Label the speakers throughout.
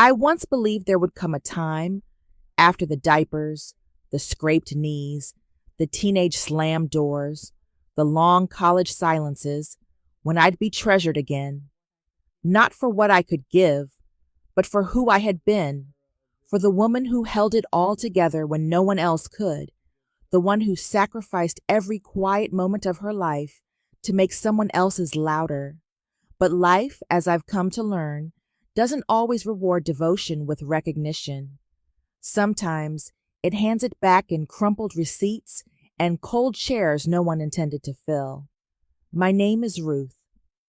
Speaker 1: I once believed there would come a time after the diapers, the scraped knees, the teenage slammed doors, the long college silences, when I'd be treasured again, not for what I could give, but for who I had been, for the woman who held it all together when no one else could, the one who sacrificed every quiet moment of her life to make someone else's louder. But life, as I've come to learn, doesn't always reward devotion with recognition. Sometimes it hands it back in crumpled receipts and cold chairs no one intended to fill. My name is Ruth.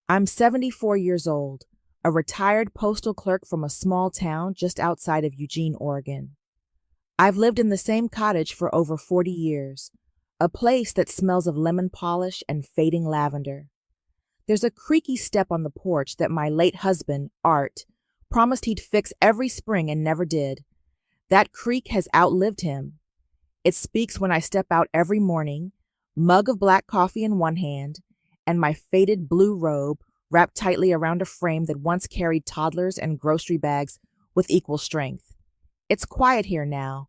Speaker 1: I'm 74 years old, a retired postal clerk from a small town just outside of Eugene, Oregon. I've lived in the same cottage for over 40 years, a place that smells of lemon polish and fading lavender. There's a creaky step on the porch that my late husband, Art, promised he'd fix every spring and never did. That creak has outlived him. It speaks when I step out every morning, mug of black coffee in one hand, and my faded blue robe wrapped tightly around a frame that once carried toddlers and grocery bags with equal strength. It's quiet here now.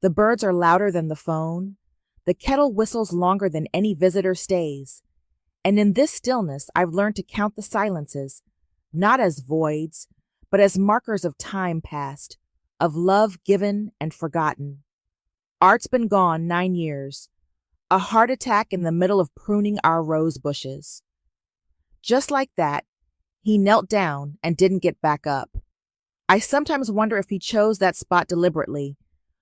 Speaker 1: The birds are louder than the phone. The kettle whistles longer than any visitor stays. And in this stillness, I've learned to count the silences, not as voids, but as markers of time past, of love given and forgotten. Art's been gone 9 years, a heart attack in the middle of pruning our rose bushes. Just like that, he knelt down and didn't get back up. I sometimes wonder if he chose that spot deliberately,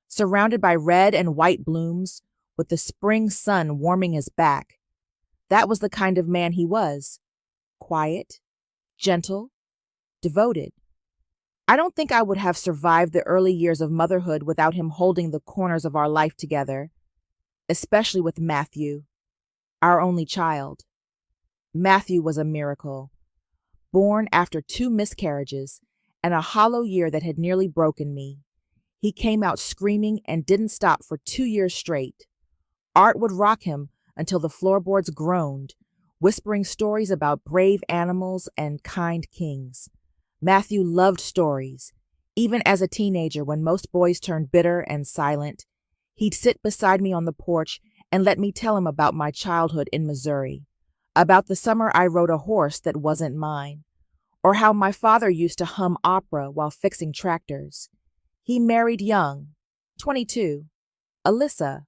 Speaker 1: surrounded by red and white blooms, with the spring sun warming his back. That was the kind of man he was. Quiet, gentle, devoted. I don't think I would have survived the early years of motherhood without him holding the corners of our life together, especially with Matthew, our only child. Matthew was a miracle. Born after 2 miscarriages and a hollow year that had nearly broken me, he came out screaming and didn't stop for 2 years straight. Art would rock him until the floorboards groaned, whispering stories about brave animals and kind kings. Matthew loved stories. Even as a teenager, when most boys turned bitter and silent, he'd sit beside me on the porch and let me tell him about my childhood in Missouri, about the summer I rode a horse that wasn't mine, or how my father used to hum opera while fixing tractors. He married young, 22, Alyssa.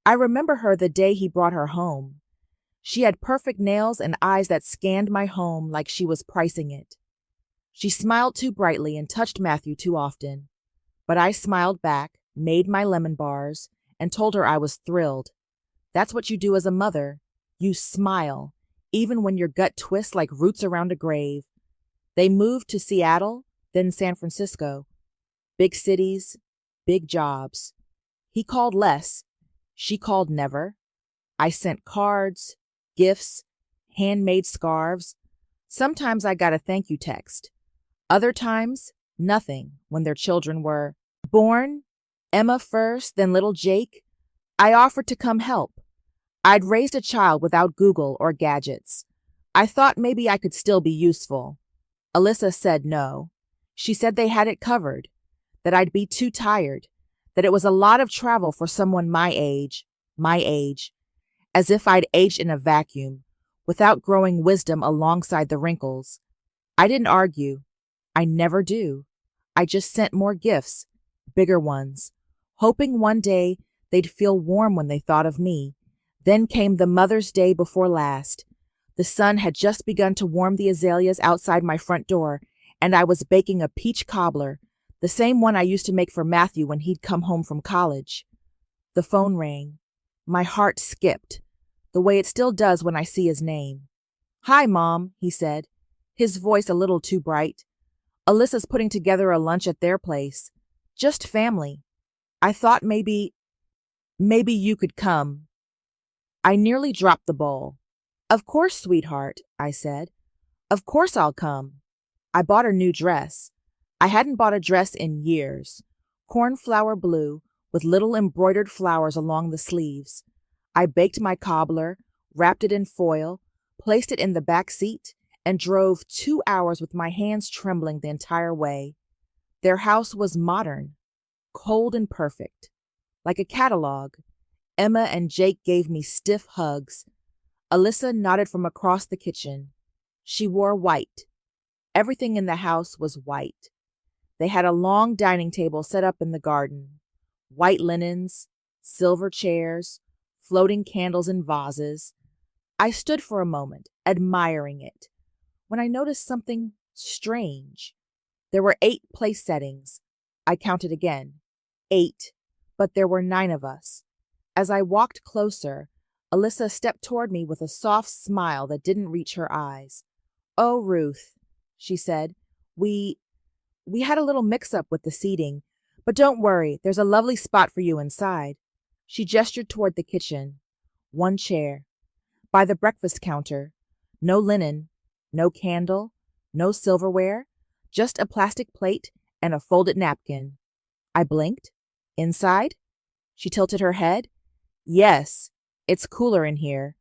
Speaker 1: I remember her the day he brought her home. She had perfect nails and eyes that scanned my home like she was pricing it. She smiled too brightly and touched Matthew too often. But I smiled back, made my lemon bars, and told her I was thrilled. That's what you do as a mother. You smile, even when your gut twists like roots around a grave. They moved to Seattle, then San Francisco. Big cities, big jobs. He called less. She called never. I sent cards, gifts, handmade scarves. Sometimes I got a thank you text. Other times, nothing when their children were born, Emma first, then little Jake. I offered to come help. I'd raised a child without Google or gadgets. I thought maybe I could still be useful. Alyssa said no. She said they had it covered, that I'd be too tired, that it was a lot of travel for someone my age, as if I'd aged in a vacuum, without growing wisdom alongside the wrinkles. I didn't argue. I never do. I just sent more gifts, bigger ones, hoping one day they'd feel warm when they thought of me. Then came the Mother's Day before last. The sun had just begun to warm the azaleas outside my front door, and I was baking a peach cobbler, the same one I used to make for Matthew when he'd come home from college. The phone rang. My heart skipped, the way it still does when I see his name. "Hi, Mom," he said, his voice a little too bright. "Alyssa's putting together a lunch at their place. Just family. I thought maybe you could come." I nearly dropped the bowl. "Of course, sweetheart," I said. "Of course I'll come." I bought a new dress. I hadn't bought a dress in years. Cornflower blue with little embroidered flowers along the sleeves. I baked my cobbler, wrapped it in foil, placed it in the back seat, and drove 2 hours with my hands trembling the entire way. Their house was modern, cold and perfect. Like a catalog, Emma and Jake gave me stiff hugs. Alyssa nodded from across the kitchen. She wore white. Everything in the house was white. They had a long dining table set up in the garden. White linens, silver chairs, floating candles in vases. I stood for a moment, admiring it, when I noticed something strange. There were 8 place settings. I counted again. 8, but there were 9 of us. As I walked closer, Alyssa stepped toward me with a soft smile that didn't reach her eyes. "Oh, Ruth," she said, we had a little mix-up with the seating, but don't worry, there's a lovely spot for you inside." She gestured toward the kitchen. 1 chair. By the breakfast counter. No linen, no candle, no silverware, just a plastic plate and a folded napkin. I blinked. "Inside?" She tilted her head. "Yes, it's cooler in here.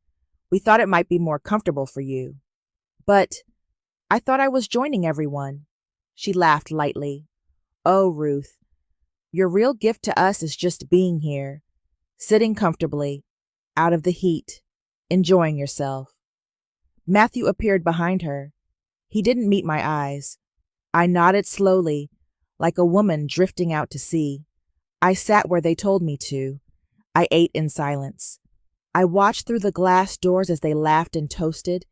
Speaker 1: We thought it might be more comfortable for you." "But I thought I was joining everyone." She laughed lightly. "Oh, Ruth, your real gift to us is just being here, sitting comfortably, out of the heat, enjoying yourself." Matthew appeared behind her. He didn't meet my eyes. I nodded slowly, like a woman drifting out to sea. I sat where they told me to. I ate in silence. I watched through the glass doors as they laughed and toasted,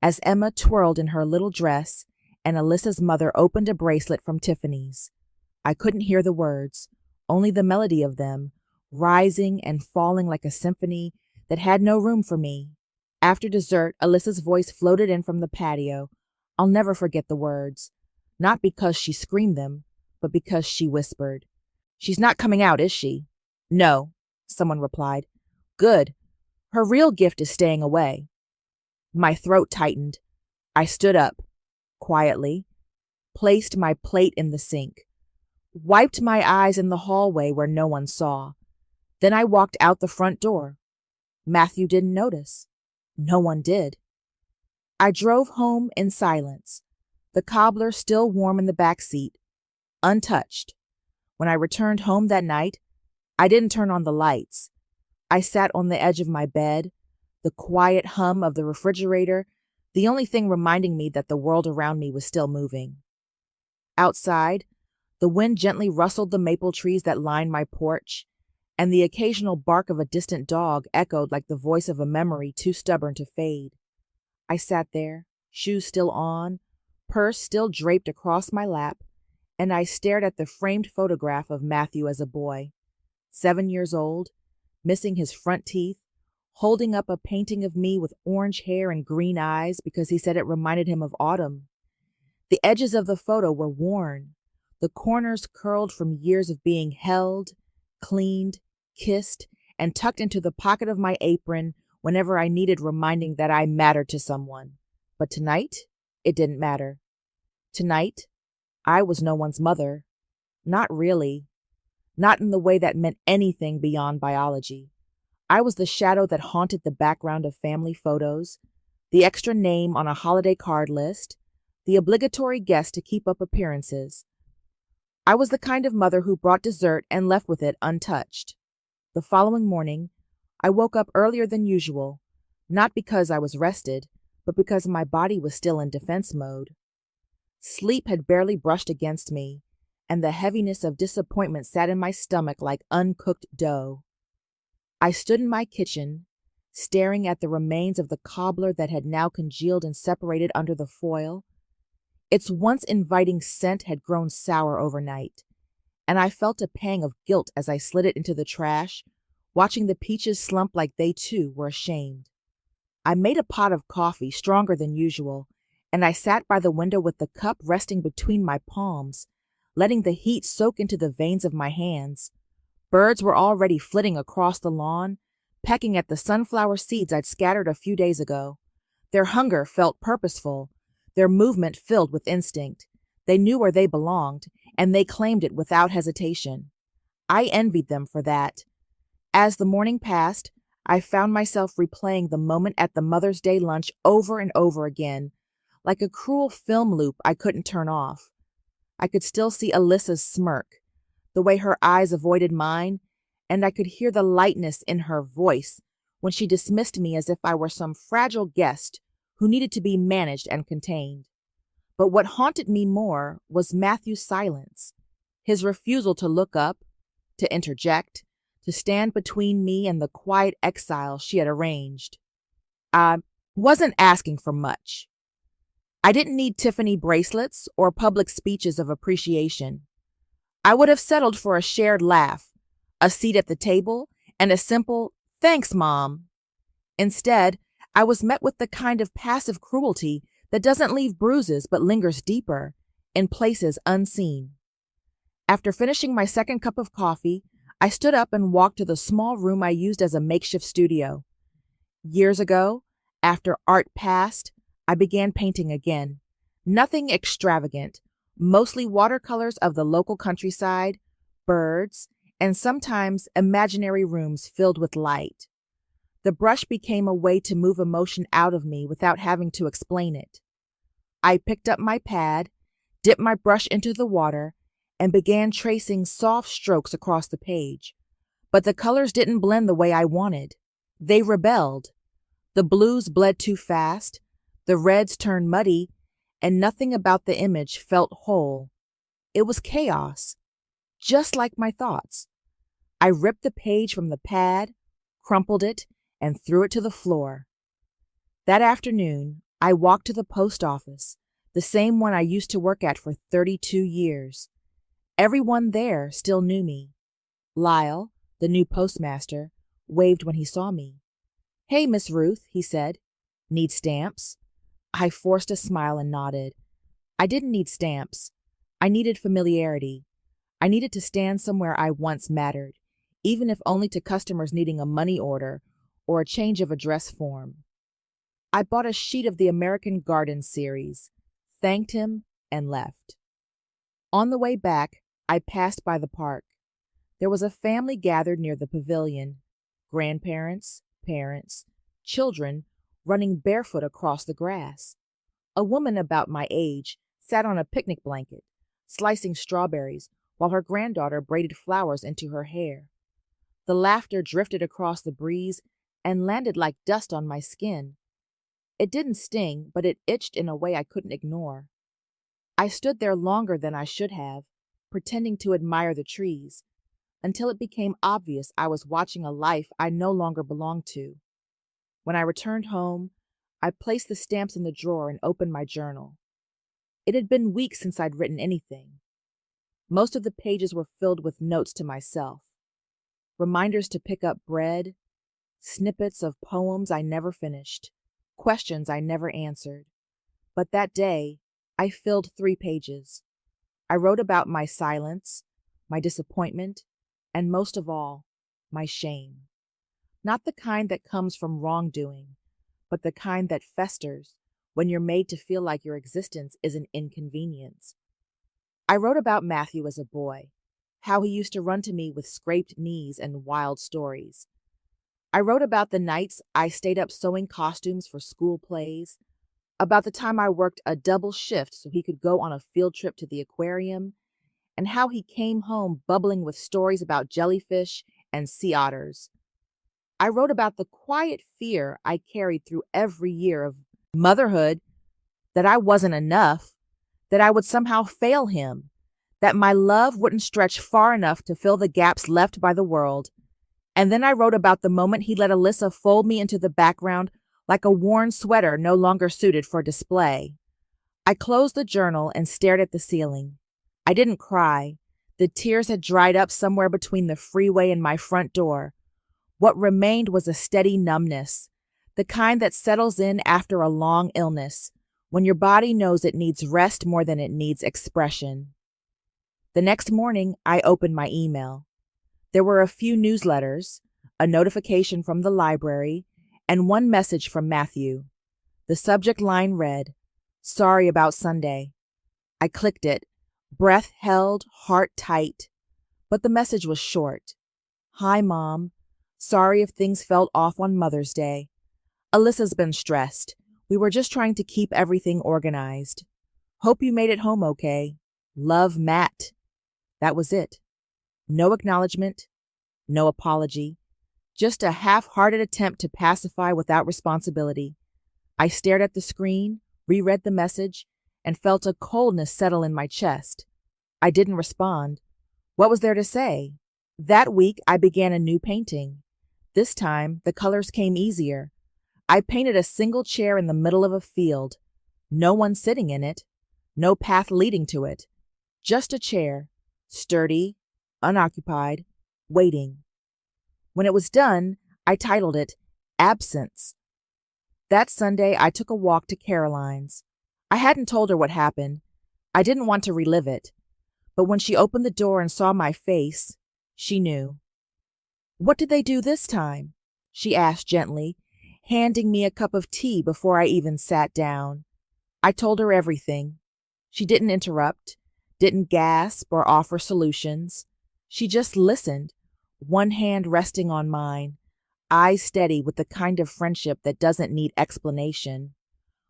Speaker 1: as Emma twirled in her little dress and Alyssa's mother opened a bracelet from Tiffany's. I couldn't hear the words, only the melody of them, rising and falling like a symphony that had no room for me. After dessert, Alyssa's voice floated in from the patio. I'll never forget the words, not because she screamed them, but because she whispered. "She's not coming out, is she?" "No," someone replied. "Good. Her real gift is staying away." My throat tightened. I stood up, quietly, placed my plate in the sink, wiped my eyes in the hallway where no one saw. Then I walked out the front door. Matthew didn't notice. No one did. I drove home in silence, the cobbler still warm in the back seat, untouched. When I returned home that night, I didn't turn on the lights. I sat on the edge of my bed, the quiet hum of the refrigerator, the only thing reminding me that the world around me was still moving. Outside, the wind gently rustled the maple trees that lined my porch, and the occasional bark of a distant dog echoed like the voice of a memory too stubborn to fade. I sat there, shoes still on, purse still draped across my lap, and I stared at the framed photograph of Matthew as a boy, 7 years old, missing his front teeth, holding up a painting of me with orange hair and green eyes because he said it reminded him of autumn. The edges of the photo were worn, the corners curled from years of being held, cleaned, kissed, and tucked into the pocket of my apron whenever I needed reminding that I mattered to someone. But tonight, it didn't matter. Tonight, I was no one's mother. Not really. Not in the way that meant anything beyond biology. I was the shadow that haunted the background of family photos, the extra name on a holiday card list, the obligatory guest to keep up appearances. I was the kind of mother who brought dessert and left with it untouched. The following morning, I woke up earlier than usual, not because I was rested, but because my body was still in defense mode. Sleep had barely brushed against me, and the heaviness of disappointment sat in my stomach like uncooked dough. I stood in my kitchen, staring at the remains of the cobbler that had now congealed and separated under the foil. Its once inviting scent had grown sour overnight, and I felt a pang of guilt as I slid it into the trash, watching the peaches slump like they too were ashamed. I made a pot of coffee stronger than usual, and I sat by the window with the cup resting between my palms, letting the heat soak into the veins of my hands. Birds were already flitting across the lawn, pecking at the sunflower seeds I'd scattered a few days ago. Their hunger felt purposeful, their movement filled with instinct. They knew where they belonged, and they claimed it without hesitation. I envied them for that. As the morning passed, I found myself replaying the moment at the Mother's Day lunch over and over again, like a cruel film loop I couldn't turn off. I could still see Alyssa's smirk, the way her eyes avoided mine, and I could hear the lightness in her voice when she dismissed me as if I were some fragile guest who needed to be managed and contained. But what haunted me more was Matthew's silence, his refusal to look up, to interject, to stand between me and the quiet exile she had arranged. I wasn't asking for much. I didn't need Tiffany bracelets or public speeches of appreciation. I would have settled for a shared laugh, a seat at the table, and a simple, "Thanks, Mom." Instead, I was met with the kind of passive cruelty that doesn't leave bruises but lingers deeper, in places unseen. After finishing my second cup of coffee, I stood up and walked to the small room I used as a makeshift studio. Years ago, after art passed, I began painting again. Nothing extravagant, mostly watercolors of the local countryside, birds, and sometimes imaginary rooms filled with light. The brush became a way to move emotion out of me without having to explain it. I picked up my pad, dipped my brush into the water, and began tracing soft strokes across the page. But the colors didn't blend the way I wanted. They rebelled. The blues bled too fast, the reds turned muddy, and nothing about the image felt whole. It was chaos, just like my thoughts. I ripped the page from the pad, crumpled it, and threw it to the floor. That afternoon, I walked to the post office, the same one I used to work at for 32 years. Everyone there still knew me. Lyle, the new postmaster, waved when he saw me. "Hey, Miss Ruth," he said. "Need stamps?" I forced a smile and nodded. I didn't need stamps. I needed familiarity. I needed to stand somewhere I once mattered, even if only to customers needing a money order or a change of address form. I bought a sheet of the American Garden series, thanked him, and left. On the way back, I passed by the park. There was a family gathered near the pavilion, grandparents, parents, children running barefoot across the grass. A woman about my age sat on a picnic blanket, slicing strawberries, while her granddaughter braided flowers into her hair. The laughter drifted across the breeze and landed like dust on my skin. It didn't sting, but it itched in a way I couldn't ignore. I stood there longer than I should have, pretending to admire the trees, until it became obvious I was watching a life I no longer belonged to. When I returned home, I placed the stamps in the drawer and opened my journal. It had been weeks since I'd written anything. Most of the pages were filled with notes to myself, reminders to pick up bread, snippets of poems I never finished, questions I never answered. But that day, I filled 3 pages. I wrote about my silence, my disappointment, and most of all, my shame. Not the kind that comes from wrongdoing, but the kind that festers when you're made to feel like your existence is an inconvenience. I wrote about Matthew as a boy, how he used to run to me with scraped knees and wild stories. I wrote about the nights I stayed up sewing costumes for school plays, about the time I worked a double shift so he could go on a field trip to the aquarium, and how he came home bubbling with stories about jellyfish and sea otters. I wrote about the quiet fear I carried through every year of motherhood, that I wasn't enough, that I would somehow fail him, that my love wouldn't stretch far enough to fill the gaps left by the world. And then I wrote about the moment he let Alyssa fold me into the background like a worn sweater no longer suited for display. I closed the journal and stared at the ceiling. I didn't cry. The tears had dried up somewhere between the freeway and my front door. What remained was a steady numbness, the kind that settles in after a long illness, when your body knows it needs rest more than it needs expression. The next morning, I opened my email. There were a few newsletters, a notification from the library, and one message from Matthew. The subject line read, "Sorry about Sunday." I clicked it, breath held, heart tight. But the message was short. "Hi, Mom. Sorry if things felt off on Mother's Day. Alyssa's been stressed. We were just trying to keep everything organized. Hope you made it home okay." Love, Matt. That was it. No acknowledgement, no apology, just a half-hearted attempt to pacify without responsibility. I stared at the screen, reread the message, and felt a coldness settle in my chest. I didn't respond. What was there to say? That week, I began a new painting. This time, the colors came easier. I painted a single chair in the middle of a field. No one sitting in it. No path leading to it. Just a chair, sturdy, unoccupied, waiting. When it was done, I titled it Absence. That Sunday, I took a walk to Caroline's. I hadn't told her what happened. I didn't want to relive it. But when she opened the door and saw my face, she knew. "What did they do this time?" she asked gently, handing me a cup of tea before I even sat down. I told her everything. She didn't interrupt, didn't gasp or offer solutions. She just listened, one hand resting on mine, eyes steady with the kind of friendship that doesn't need explanation.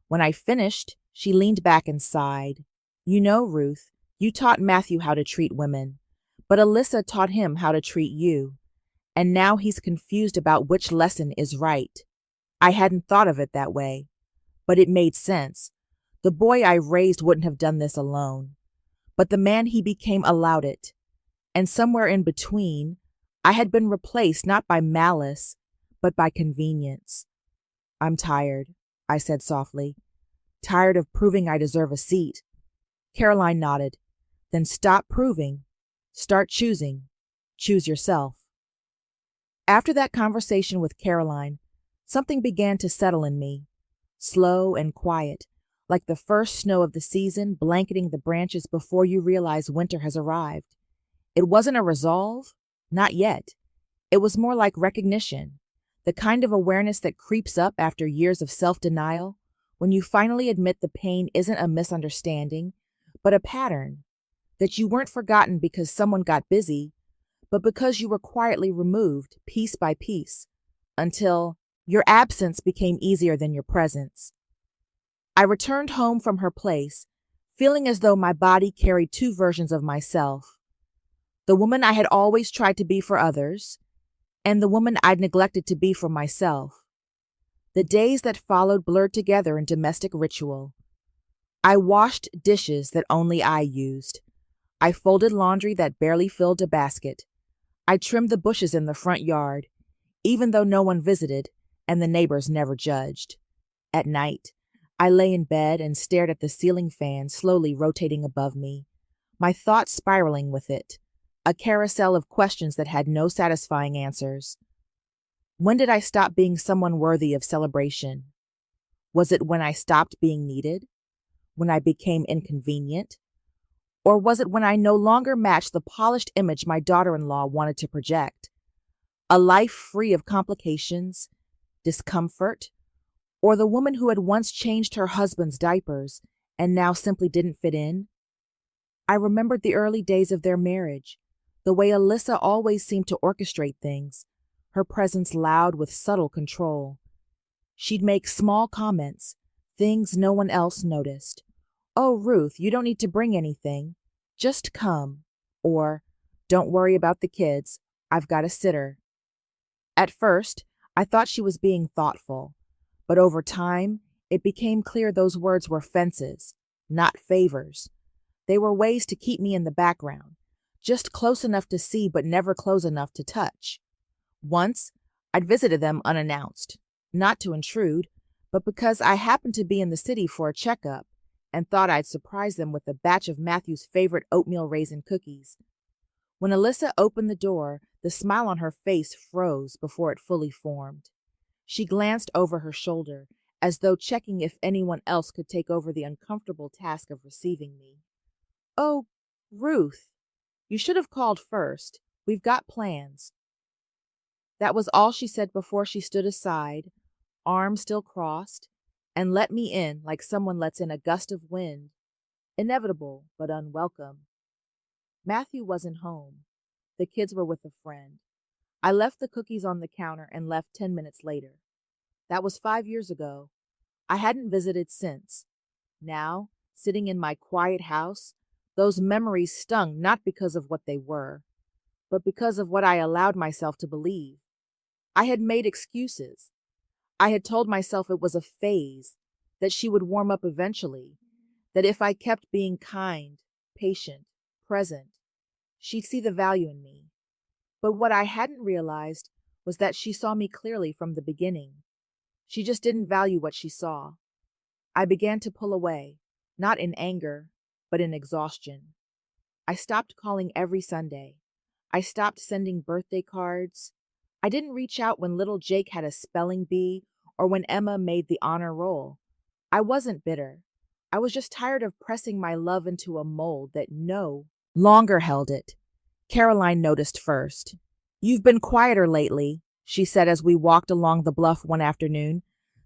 Speaker 1: When I finished, she leaned back and sighed. "You know, Ruth, you taught Matthew how to treat women, but Alyssa taught him how to treat you. And now he's confused about which lesson is right." I hadn't thought of it that way, but it made sense. The boy I raised wouldn't have done this alone, but the man he became allowed it. And somewhere in between, I had been replaced not by malice, but by convenience. "I'm tired," I said softly. "Tired of proving I deserve a seat." Caroline nodded. "Then stop proving. Start choosing. Choose yourself." After that conversation with Caroline, something began to settle in me, slow and quiet, like the first snow of the season blanketing the branches before you realize winter has arrived. It wasn't a resolve, not yet. It was more like recognition, the kind of awareness that creeps up after years of self-denial, when you finally admit the pain isn't a misunderstanding, but a pattern, that you weren't forgotten because someone got busy, but because you were quietly removed, piece by piece, until your absence became easier than your presence. I returned home from her place, feeling as though my body carried two versions of myself. The woman I had always tried to be for others, and the woman I'd neglected to be for myself. The days that followed blurred together in domestic ritual. I washed dishes that only I used. I folded laundry that barely filled a basket. I trimmed the bushes in the front yard, even though no one visited and the neighbors never judged. At night, I lay in bed and stared at the ceiling fan slowly rotating above me, my thoughts spiraling with it, a carousel of questions that had no satisfying answers. When did I stop being someone worthy of celebration? Was it when I stopped being needed? When I became inconvenient? Or was it when I no longer matched the polished image my daughter-in-law wanted to project? A life free of complications, discomfort, or the woman who had once changed her husband's diapers and now simply didn't fit in? I remembered the early days of their marriage, the way Alyssa always seemed to orchestrate things, her presence loud with subtle control. She'd make small comments, things no one else noticed. "Oh, Ruth, you don't need to bring anything. Just come." Or, "Don't worry about the kids. I've got a sitter." At first, I thought she was being thoughtful, but over time, it became clear those words were fences, not favors. They were ways to keep me in the background, just close enough to see but never close enough to touch. Once, I'd visited them unannounced, not to intrude, but because I happened to be in the city for a checkup and thought I'd surprise them with a batch of Matthew's favorite oatmeal raisin cookies. When Alyssa opened the door, the smile on her face froze before it fully formed. She glanced over her shoulder, as though checking if anyone else could take over the uncomfortable task of receiving me. "Oh, Ruth, you should have called first. We've got plans." That was all she said before she stood aside, arms still crossed, and let me in like someone lets in a gust of wind, inevitable but unwelcome. Matthew wasn't home. The kids were with a friend. I left the cookies on the counter and left 10 minutes later. That was 5 years ago. I hadn't visited since. Now, sitting in my quiet house, Those memories stung not because of what they were, but because of what I allowed myself to believe. I had made excuses. I had told myself it was a phase, that she would warm up eventually, that if I kept being kind, patient, present, she'd see the value in me. But what I hadn't realized was that she saw me clearly from the beginning. She just didn't value what she saw. I began to pull away, not in anger, but in exhaustion. I stopped calling every Sunday. I stopped sending birthday cards. I didn't reach out when little Jake had a spelling bee or when Emma made the honor roll. I wasn't bitter. I was just tired of pressing my love into a mold that no longer held it. Caroline noticed first. "You've been quieter lately," she said as we walked along the bluff one afternoon.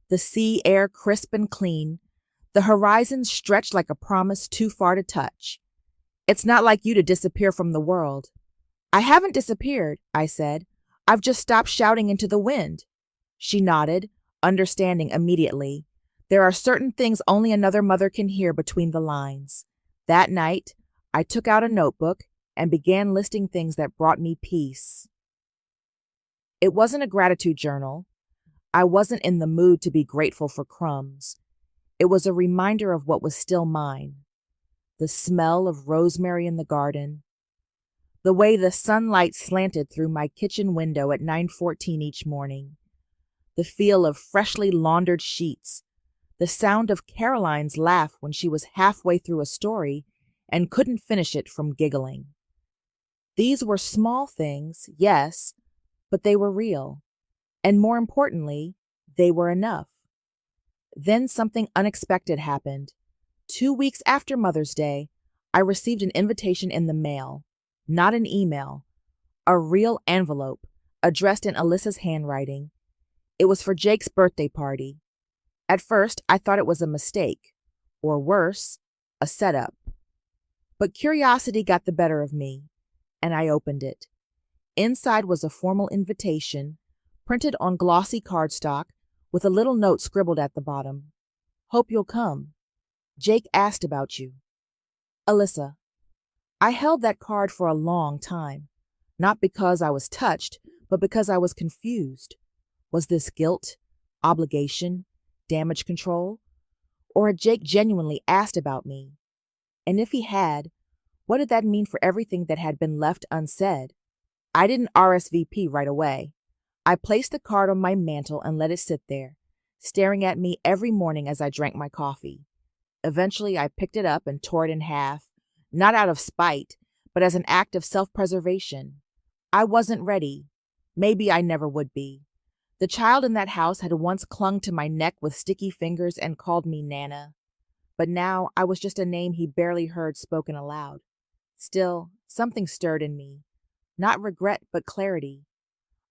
Speaker 1: The sea air crisp and clean. The horizon stretched like a promise too far to touch. "It's not like you to disappear from the world." "I haven't disappeared," I said. "I've just stopped shouting into the wind." She nodded, understanding immediately. There are certain things only another mother can hear between the lines. That night, I took out a notebook and began listing things that brought me peace. It wasn't a gratitude journal. I wasn't in the mood to be grateful for crumbs. It was a reminder of what was still mine. The smell of rosemary in the garden, the way the sunlight slanted through my kitchen window at 9:14 each morning, the feel of freshly laundered sheets, the sound of Caroline's laugh when she was halfway through a story and couldn't finish it from giggling. These were small things, yes, but they were real. And more importantly, they were enough. Then something unexpected happened. 2 weeks after Mother's Day, I received an invitation in the mail, not an email, a real envelope addressed in Alyssa's handwriting. It was for Jake's birthday party. At first, I thought it was a mistake, or worse, a setup. But curiosity got the better of me, and I opened it. Inside was a formal invitation, printed on glossy cardstock, with a little note scribbled at the bottom. "Hope you'll come. Jake asked about you. Alyssa." I held that card for a long time, not because I was touched, but because I was confused. Was this guilt, obligation, damage control? Or had Jake genuinely asked about me? And if he had, what did that mean for everything that had been left unsaid? I didn't RSVP right away. I placed the card on my mantel and let it sit there, staring at me every morning as I drank my coffee. Eventually, I picked it up and tore it in half, not out of spite, but as an act of self-preservation. I wasn't ready. Maybe I never would be. The child in that house had once clung to my neck with sticky fingers and called me Nana. But now I was just a name he barely heard spoken aloud. Still, something stirred in me. Not regret, but clarity.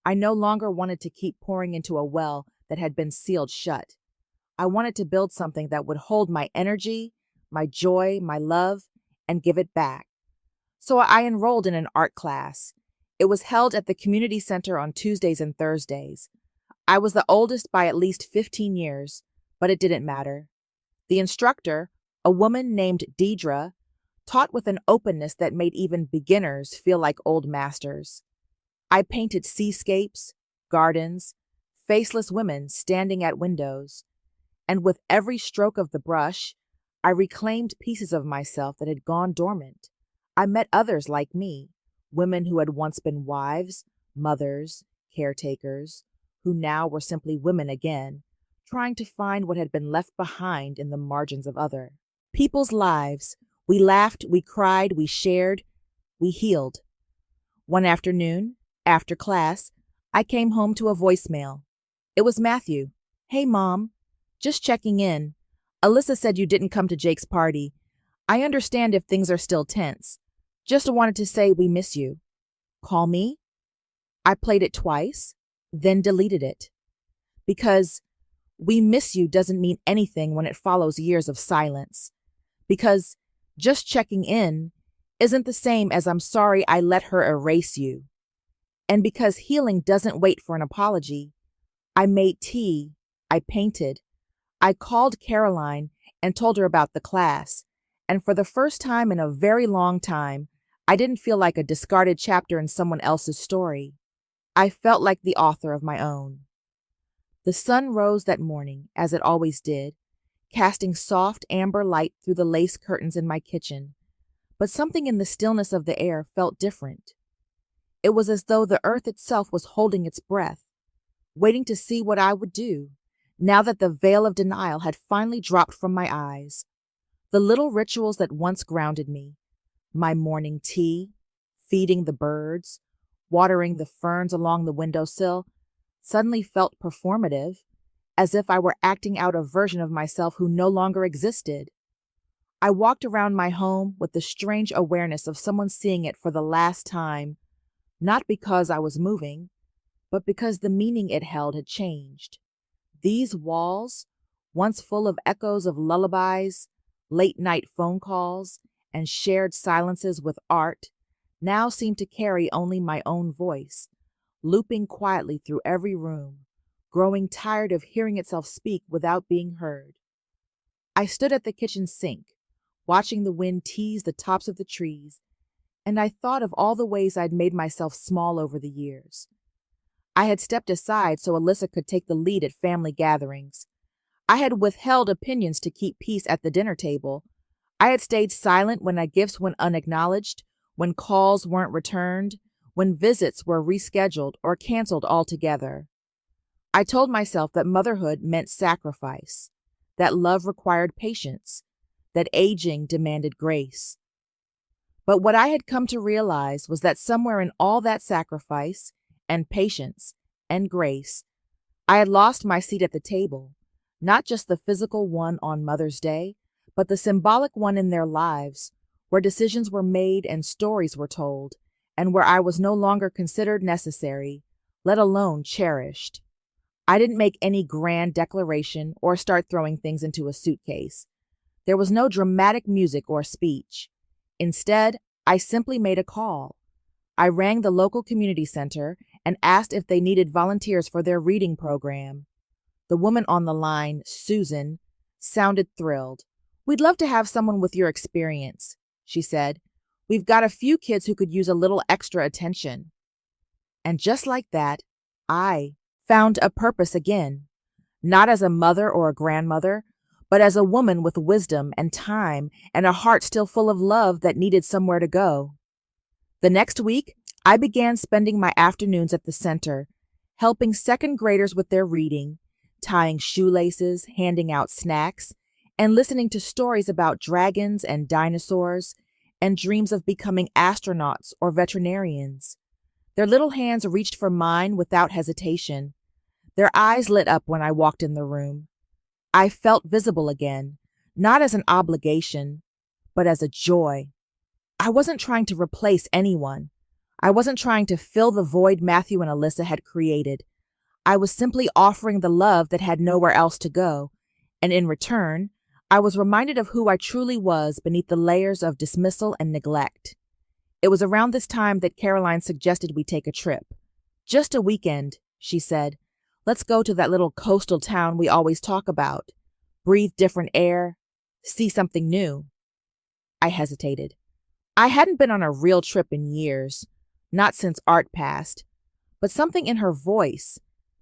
Speaker 1: I no longer wanted to keep pouring into a well that had been sealed shut. I wanted to build something that would hold my energy, my joy, my love, and give it back. So I enrolled in an art class. It was held at the community center on Tuesdays and Thursdays. I was the oldest by at least 15 years, but it didn't matter. The instructor, a woman named Deidre, taught with an openness that made even beginners feel like old masters. I painted seascapes, gardens, faceless women standing at windows, and with every stroke of the brush, I reclaimed pieces of myself that had gone dormant. I met others like me, women who had once been wives, mothers, caretakers, who now were simply women again, trying to find what had been left behind in the margins of other people's lives. We laughed, we cried, we shared, we healed. One afternoon, after class, I came home to a voicemail. It was Matthew. "Hey, Mom. Just checking in. Alyssa said you didn't come to Jake's party. I understand if things are still tense. Just wanted to say we miss you." "Call me?" I played it twice, then deleted it. Because "we miss you" doesn't mean anything when it follows years of silence. Because just checking in isn't the same as "I'm sorry I let her erase you." And because healing doesn't wait for an apology, I made tea, I painted, I called Caroline and told her about the class, And for the first time in a very long time, I didn't feel like a discarded chapter in someone else's story. I felt like the author of my own. The sun rose that morning, as it always did, casting soft amber light through the lace curtains in my kitchen, but something in the stillness of the air felt different. It was as though the earth itself was holding its breath, waiting to see what I would do, now that the veil of denial had finally dropped from my eyes. The little rituals that once grounded me, my morning tea, feeding the birds, watering the ferns along the windowsill, suddenly felt performative, as if I were acting out a version of myself who no longer existed. I walked around my home with the strange awareness of someone seeing it for the last time, not because I was moving, but because the meaning it held had changed. These walls, once full of echoes of lullabies, late-night phone calls, and shared silences with art, now seemed to carry only my own voice, looping quietly through every room, growing tired of hearing itself speak without being heard. I stood at the kitchen sink, watching the wind tease the tops of the trees, and I thought of all the ways I'd made myself small over the years. I had stepped aside so Alyssa could take the lead at family gatherings. I had withheld opinions to keep peace at the dinner table. I had stayed silent when gifts went unacknowledged, when calls weren't returned, when visits were rescheduled or canceled altogether. I told myself that motherhood meant sacrifice, that love required patience, that aging demanded grace. But what I had come to realize was that somewhere in all that sacrifice and patience and grace, I had lost my seat at the table, not just the physical one on Mother's Day, but the symbolic one in their lives, where decisions were made and stories were told, and where I was no longer considered necessary, let alone cherished. I didn't make any grand declaration or start throwing things into a suitcase. There was no dramatic music or speech. Instead, I simply made a call. I rang the local community center and asked if they needed volunteers for their reading program. The woman on the line, Susan, sounded thrilled. "We'd love to have someone with your experience," she said. "We've got a few kids who could use a little extra attention." And just like that, I found a purpose again, not as a mother or a grandmother, but as a woman with wisdom and time and a heart still full of love that needed somewhere to go. The next week, I began spending my afternoons at the center, helping second graders with their reading, tying shoelaces, handing out snacks, and listening to stories about dragons and dinosaurs and dreams of becoming astronauts or veterinarians. Their little hands reached for mine without hesitation. Their eyes lit up when I walked in the room. I felt visible again, not as an obligation, but as a joy. I wasn't trying to replace anyone. I wasn't trying to fill the void Matthew and Alyssa had created. I was simply offering the love that had nowhere else to go, and in return, I was reminded of who I truly was beneath the layers of dismissal and neglect. It was around this time that Caroline suggested we take a trip. "Just a weekend," she said. "Let's go to that little coastal town we always talk about. Breathe different air, see something new." I hesitated. I hadn't been on a real trip in years, not since Art passed, but something in her voice,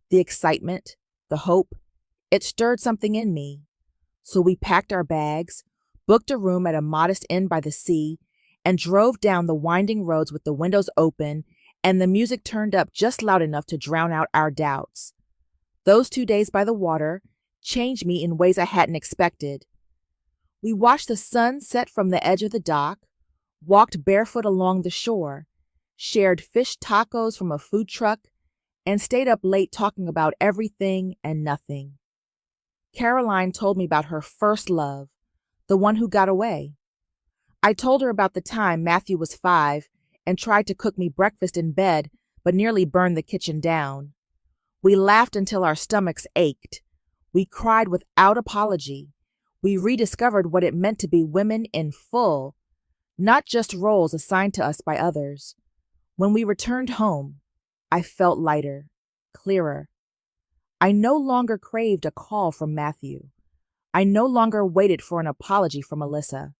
Speaker 1: the excitement, the hope, it stirred something in me. So we packed our bags, booked a room at a modest inn by the sea, and drove down the winding roads with the windows open and the music turned up just loud enough to drown out our doubts. Those 2 days by the water changed me in ways I hadn't expected. We watched the sun set from the edge of the dock, walked barefoot along the shore, shared fish tacos from a food truck, and stayed up late talking about everything and nothing. Caroline told me about her first love, the one who got away. I told her about the time Matthew was 5 and tried to cook me breakfast in bed but nearly burned the kitchen down. We laughed until our stomachs ached. We cried without apology. We rediscovered what it meant to be women in full, not just roles assigned to us by others. When we returned home, I felt lighter, clearer. I no longer craved a call from Matthew. I no longer waited for an apology from Alyssa.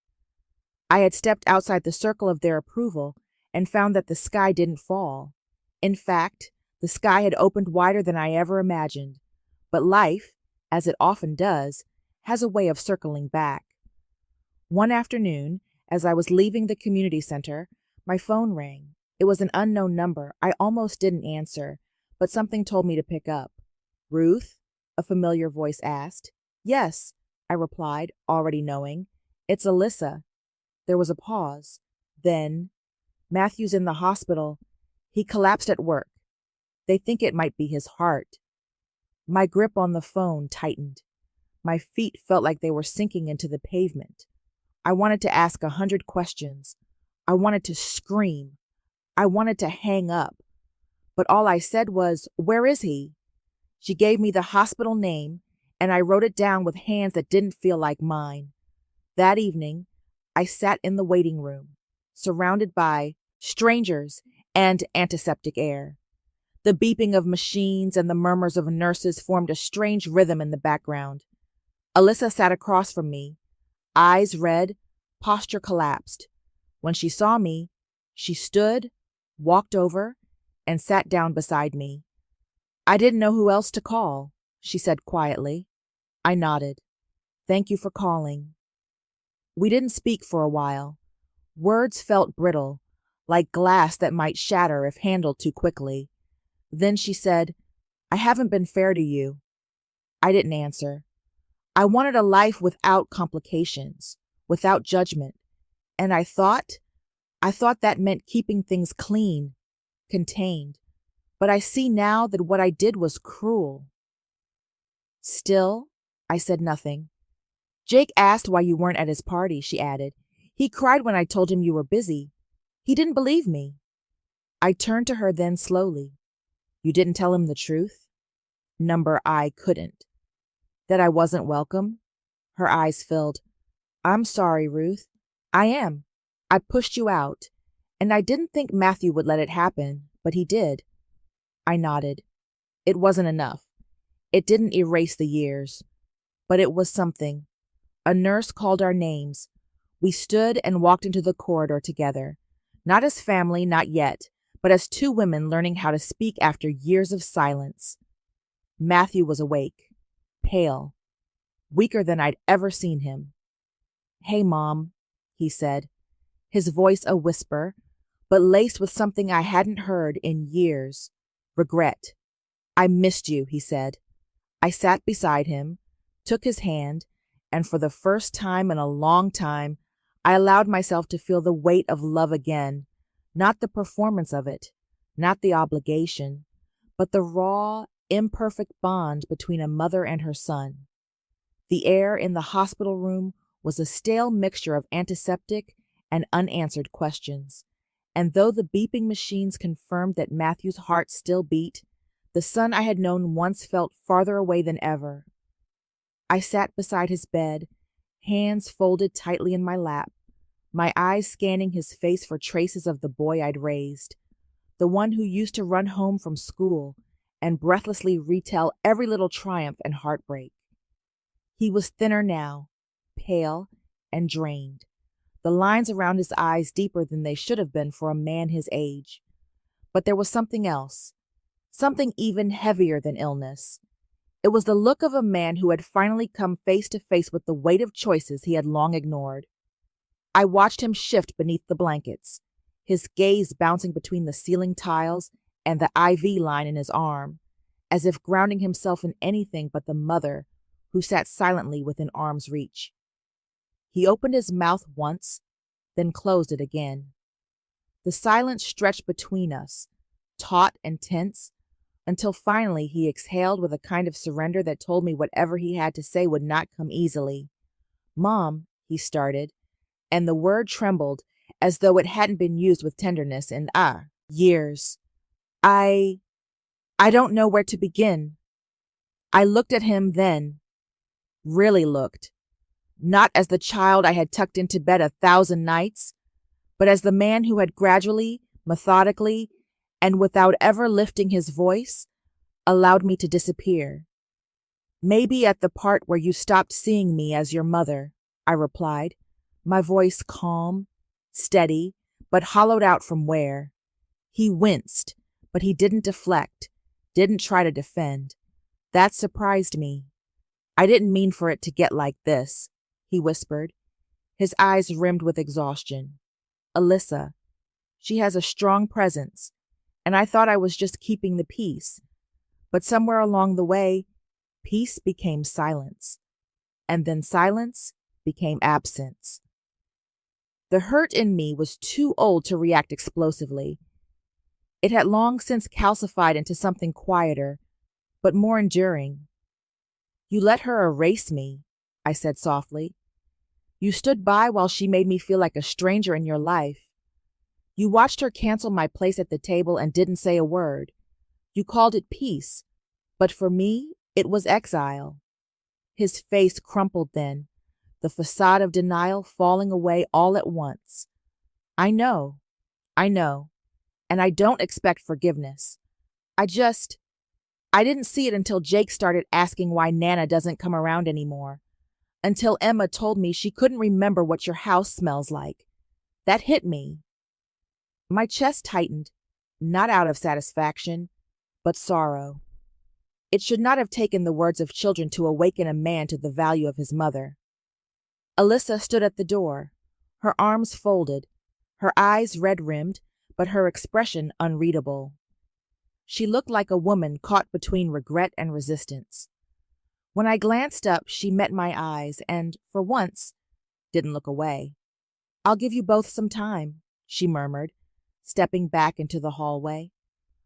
Speaker 1: I had stepped outside the circle of their approval and found that the sky didn't fall. In fact, the sky had opened wider than I ever imagined. But life, as it often does, has a way of circling back. One afternoon, as I was leaving the community center, my phone rang. It was an unknown number. I almost didn't answer, but something told me to pick up. "Ruth?" a familiar voice asked. "Yes," I replied, already knowing. "It's Alyssa." There was a pause. Then, "Matthew's in the hospital. He collapsed at work. They think it might be his heart." My grip on the phone tightened. My feet felt like they were sinking into the pavement. I wanted to ask 100 questions. I wanted to scream. I wanted to hang up. But all I said was, "Where is he?" She gave me the hospital name, and I wrote it down with hands that didn't feel like mine. That evening, I sat in the waiting room, surrounded by strangers and antiseptic air. The beeping of machines and the murmurs of nurses formed a strange rhythm in the background. Alyssa sat across from me, eyes red, posture collapsed. When she saw me, she stood, walked over, and sat down beside me. "I didn't know who else to call," she said quietly. I nodded. "Thank you for calling." We didn't speak for a while. Words felt brittle, like glass that might shatter if handled too quickly. Then she said, "I haven't been fair to you." I didn't answer. I wanted a life without complications, without judgment, and I thought that meant keeping things clean, contained. But I see now that what I did was cruel. Still, I said nothing. "Jake asked why you weren't at his party," she added. "He cried when I told him you were busy. He didn't believe me." I turned to her then slowly. "You didn't tell him the truth?" I couldn't. "That I wasn't welcome?" Her eyes filled. "I'm sorry, Ruth. I am. I pushed you out, and I didn't think Matthew would let it happen, but he did." I nodded. It wasn't enough. It didn't erase the years, but it was something. A nurse called our names. We stood and walked into the corridor together, not as family, not yet, but as two women learning how to speak after years of silence. Matthew was awake, pale, weaker than I'd ever seen him. "Hey, Mom," he said, his voice a whisper, but laced with something I hadn't heard in years. Regret. "I missed you," he said. I sat beside him, took his hand, and for the first time in a long time, I allowed myself to feel the weight of love again, not the performance of it, not the obligation, but the raw, imperfect bond between a mother and her son. The air in the hospital room was a stale mixture of antiseptic and unanswered questions, and though the beeping machines confirmed that Matthew's heart still beat, the son I had known once felt farther away than ever. I sat beside his bed, hands folded tightly in my lap, my eyes scanning his face for traces of the boy I'd raised, the one who used to run home from school and breathlessly retell every little triumph and heartbreak. He was thinner now, pale and drained, the lines around his eyes deeper than they should have been for a man his age. But there was something else, something even heavier than illness. It was the look of a man who had finally come face to face with the weight of choices he had long ignored. I watched him shift beneath the blankets, his gaze bouncing between the ceiling tiles and the IV line in his arm, as if grounding himself in anything but the mother who sat silently within arm's reach. He opened his mouth once, then closed it again. The silence stretched between us, taut and tense, until finally he exhaled with a kind of surrender that told me whatever he had to say would not come easily. "Mom," he started, and the word trembled as though it hadn't been used with tenderness in, years. I don't know where to begin." I looked at him then, really looked, not as the child I had tucked into bed 1,000 nights, but as the man who had gradually, methodically, and without ever lifting his voice, allowed me to disappear. "Maybe at the part where you stopped seeing me as your mother," I replied, My voice calm, steady, but hollowed out from where. He winced, but he didn't deflect, didn't try to defend. That surprised me. I didn't mean for it to get like this, he whispered, his eyes rimmed with exhaustion. Alyssa, she has a strong presence, and I thought I was just keeping the peace. But somewhere along the way, peace became silence, and then silence became absence. The hurt in me was too old to react explosively. It had long since calcified into something quieter, but more enduring. You let her erase me, I said softly. You stood by while she made me feel like a stranger in your life. You watched her cancel my place at the table and didn't say a word. You called it peace, but for me, it was exile. His face crumpled then, the facade of denial falling away all at once. I know, and I don't expect forgiveness. I didn't see it until Jake started asking why Nana doesn't come around anymore. Until Emma told me she couldn't remember what your house smells like. That hit me. My chest tightened, not out of satisfaction, but sorrow. It should not have taken the words of children to awaken a man to the value of his mother. Alyssa stood at the door, her arms folded, her eyes red-rimmed, but her expression unreadable. She looked like a woman caught between regret and resistance. When I glanced up, she met my eyes and, for once, didn't look away. I'll give you both some time, she murmured, stepping back into the hallway.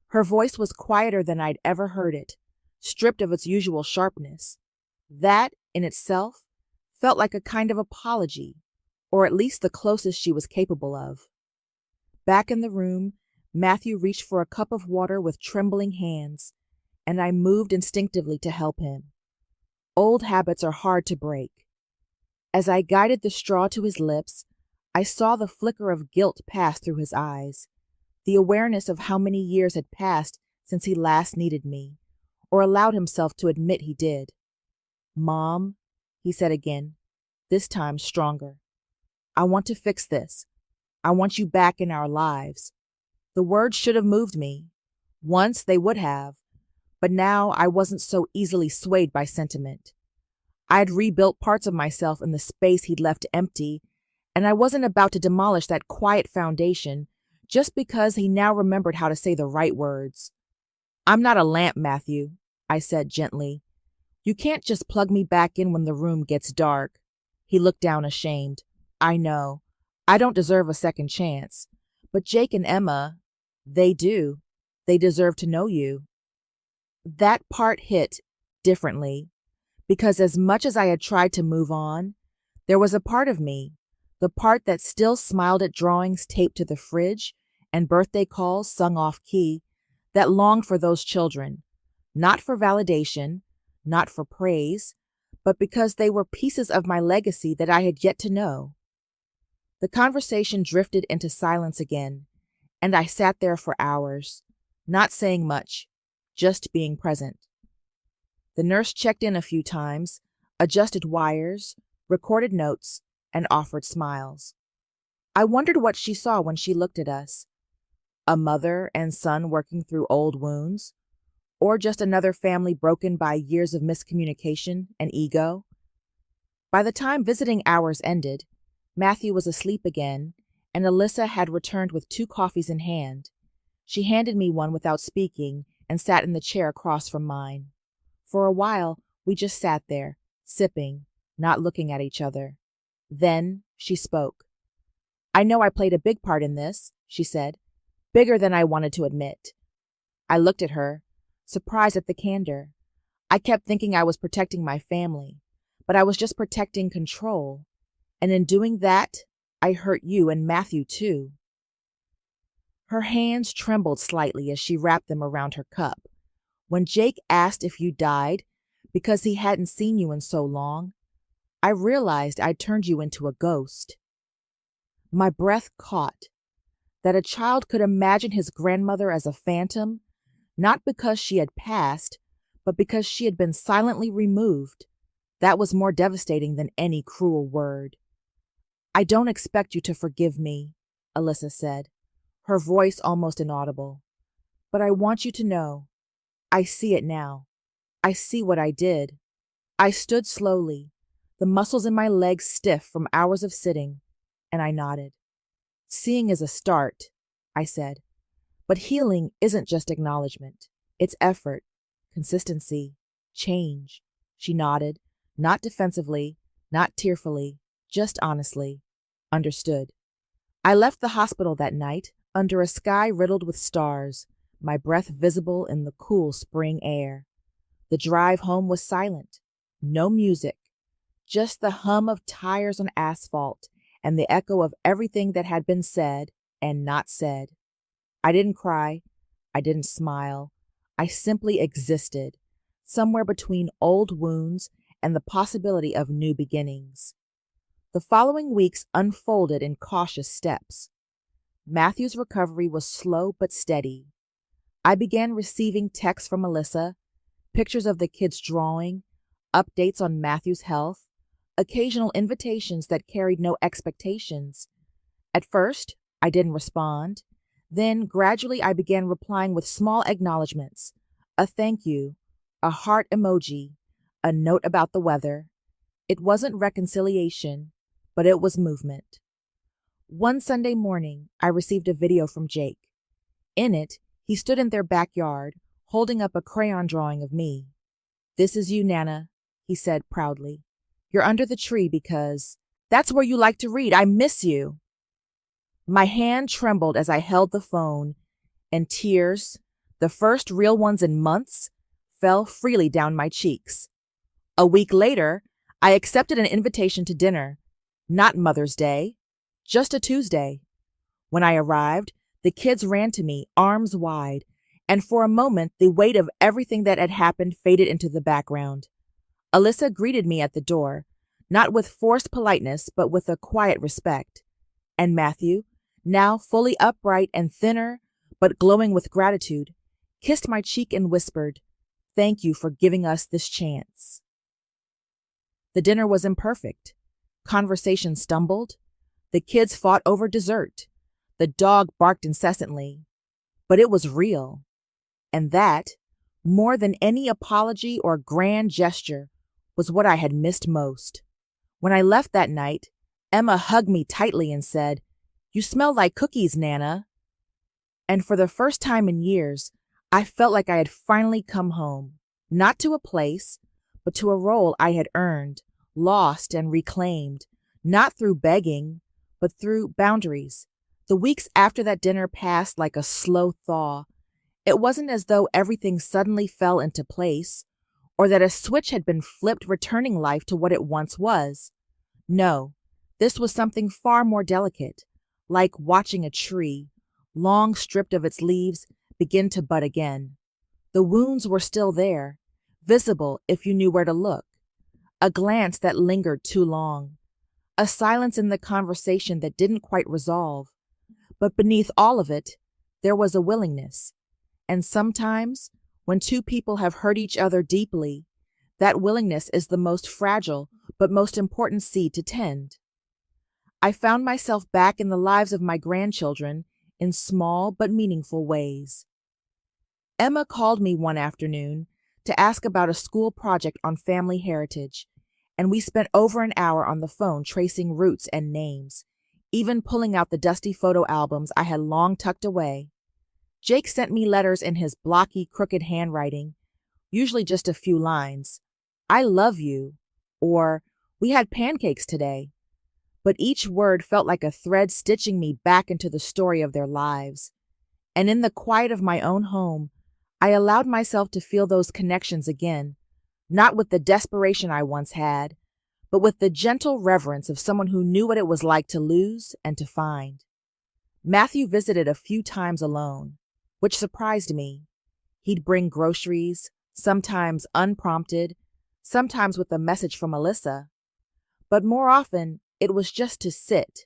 Speaker 1: Her voice was quieter than I'd ever heard it, stripped of its usual sharpness. That, in itself, felt like a kind of apology, or at least the closest she was capable of. Back in the room, Matthew reached for a cup of water with trembling hands, and I moved instinctively to help him. Old habits are hard to break. As I guided the straw to his lips, I saw the flicker of guilt pass through his eyes, the awareness of how many years had passed since he last needed me, or allowed himself to admit he did. Mom, he said again, this time stronger. I want to fix this. I want you back in our lives. The words should have moved me. Once they would have, but now I wasn't so easily swayed by sentiment. I had rebuilt parts of myself in the space he'd left empty, and I wasn't about to demolish that quiet foundation just because he now remembered how to say the right words. I'm not a lamp, Matthew, I said gently. You can't just plug me back in when the room gets dark. He looked down ashamed. I know. I don't deserve a second chance. But Jake and Emma, they do. They deserve to know you. That part hit differently, because as much as I had tried to move on, there was a part of me, the part that still smiled at drawings taped to the fridge and birthday calls sung off-key, that longed for those children, not for validation, not for praise, but because they were pieces of my legacy that I had yet to know. The conversation drifted into silence again, and I sat there for hours, not saying much, just being present. The nurse checked in a few times, adjusted wires, recorded notes, and offered smiles. I wondered what she saw when she looked at us. A mother and son working through old wounds, or just another family broken by years of miscommunication and ego. By the time visiting hours ended, Matthew was asleep again, and Alyssa had returned with 2 coffees in hand. She handed me one without speaking and sat in the chair across from mine. For a while, we just sat there, sipping, not looking at each other. Then she spoke. I know I played a big part in this, she said, bigger than I wanted to admit. I looked at her, surprised at the candor. I kept thinking I was protecting my family, but I was just protecting control. And in doing that, I hurt you and Matthew too. Her hands trembled slightly as she wrapped them around her cup. When Jake asked if you died because he hadn't seen you in so long, I realized I'd turned you into a ghost. My breath caught. That a child could imagine his grandmother as a phantom, not because she had passed, but because she had been silently removed. That was more devastating than any cruel word. I don't expect you to forgive me, Alyssa said, her voice almost inaudible. But I want you to know, I see it now. I see what I did. I stood slowly, the muscles in my legs stiff from hours of sitting, and I nodded. Seeing is a start, I said. But healing isn't just acknowledgement. It's effort, consistency, change. She nodded, not defensively, not tearfully, just honestly. Understood. I left the hospital that night under a sky riddled with stars, my breath visible in the cool spring air. The drive home was silent. No music, just the hum of tires on asphalt and the echo of everything that had been said and not said. I didn't cry. I didn't smile. I simply existed, somewhere between old wounds and the possibility of new beginnings. The following weeks unfolded in cautious steps. Matthew's recovery was slow but steady. I began receiving texts from Alyssa, pictures of the kids drawing, updates on Matthew's health, occasional invitations that carried no expectations. At first, I didn't respond. Then, gradually, I began replying with small acknowledgments, a thank you, a heart emoji, a note about the weather. It wasn't reconciliation, but it was movement. One Sunday morning, I received a video from Jake. In it, he stood in their backyard, holding up a crayon drawing of me. "This is you, Nana," he said proudly. "You're under the tree because that's where you like to read. I miss you." My hand trembled as I held the phone, and tears, the first real ones in months, fell freely down my cheeks. A week later, I accepted an invitation to dinner. Not Mother's Day, just a Tuesday. When I arrived, the kids ran to me, arms wide, and for a moment the weight of everything that had happened faded into the background. Alyssa greeted me at the door, not with forced politeness, but with a quiet respect. And Matthew, now fully upright and thinner, but glowing with gratitude, kissed my cheek and whispered, "Thank you for giving us this chance." The dinner was imperfect. Conversation stumbled. The kids fought over dessert. The dog barked incessantly. But it was real. And that, more than any apology or grand gesture, was what I had missed most. When I left that night, Emma hugged me tightly and said, "You smell like cookies, Nana." And for the first time in years, I felt like I had finally come home, not to a place, but to a role I had earned, lost, and reclaimed, not through begging, but through boundaries. The weeks after that dinner passed like a slow thaw. It wasn't as though everything suddenly fell into place, or that a switch had been flipped, returning life to what it once was. No, this was something far more delicate, like watching a tree, long stripped of its leaves, begin to bud again. The wounds were still there, visible if you knew where to look. A glance that lingered too long. A silence in the conversation that didn't quite resolve. But beneath all of it, there was a willingness. And sometimes, when two people have hurt each other deeply, that willingness is the most fragile but most important seed to tend. I found myself back in the lives of my grandchildren in small but meaningful ways. Emma called me one afternoon to ask about a school project on family heritage, and we spent over an hour on the phone tracing roots and names, even pulling out the dusty photo albums I had long tucked away. Jake sent me letters in his blocky, crooked handwriting, usually just a few lines. "I love you," or "We had pancakes today." But each word felt like a thread stitching me back into the story of their lives. And in the quiet of my own home, I allowed myself to feel those connections again, not with the desperation I once had, but with the gentle reverence of someone who knew what it was like to lose and to find. Matthew visited a few times alone, which surprised me. He'd bring groceries, sometimes unprompted, sometimes with a message from Alyssa. But more often, it was just to sit,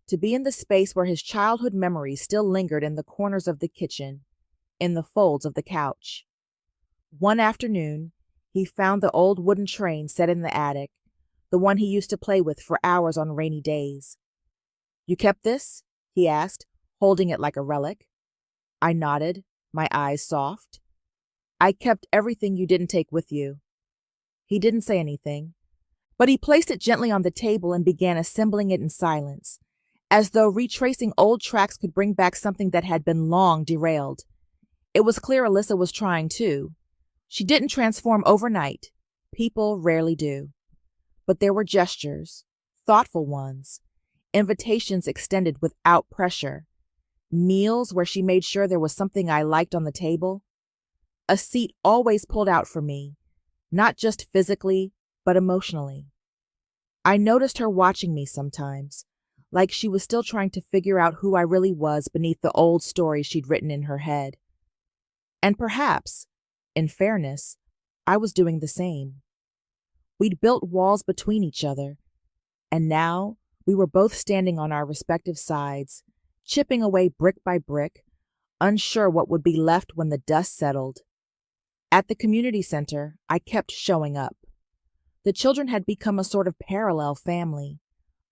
Speaker 1: to be in the space where his childhood memories still lingered in the corners of the kitchen, in the folds of the couch. One afternoon, he found the old wooden train set in the attic, the one he used to play with for hours on rainy days. You kept this? He asked, holding it like a relic. I nodded, my eyes soft. I kept everything you didn't take with you. He didn't say anything, but he placed it gently on the table and began assembling it in silence, as though retracing old tracks could bring back something that had been long derailed. It was clear Alyssa was trying too. She didn't transform overnight. People rarely do. But there were gestures, thoughtful ones, invitations extended without pressure, meals where she made sure there was something I liked on the table, a seat always pulled out for me, not just physically, but emotionally. I noticed her watching me sometimes, like she was still trying to figure out who I really was beneath the old stories she'd written in her head. And perhaps, in fairness, I was doing the same. We'd built walls between each other, and now we were both standing on our respective sides, chipping away brick by brick, unsure what would be left when the dust settled. At the community center, I kept showing up. The children had become a sort of parallel family,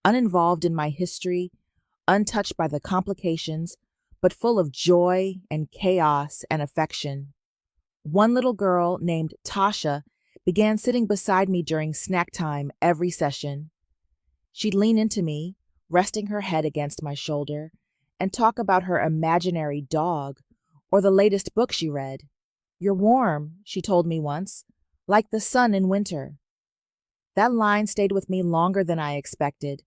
Speaker 1: uninvolved in my history, untouched by the complications, but full of joy and chaos and affection. One little girl named Tasha began sitting beside me during snack time every session. She'd lean into me, resting her head against my shoulder, and talk about her imaginary dog or the latest book she read. You're warm, she told me once, like the sun in winter. That line stayed with me longer than I expected,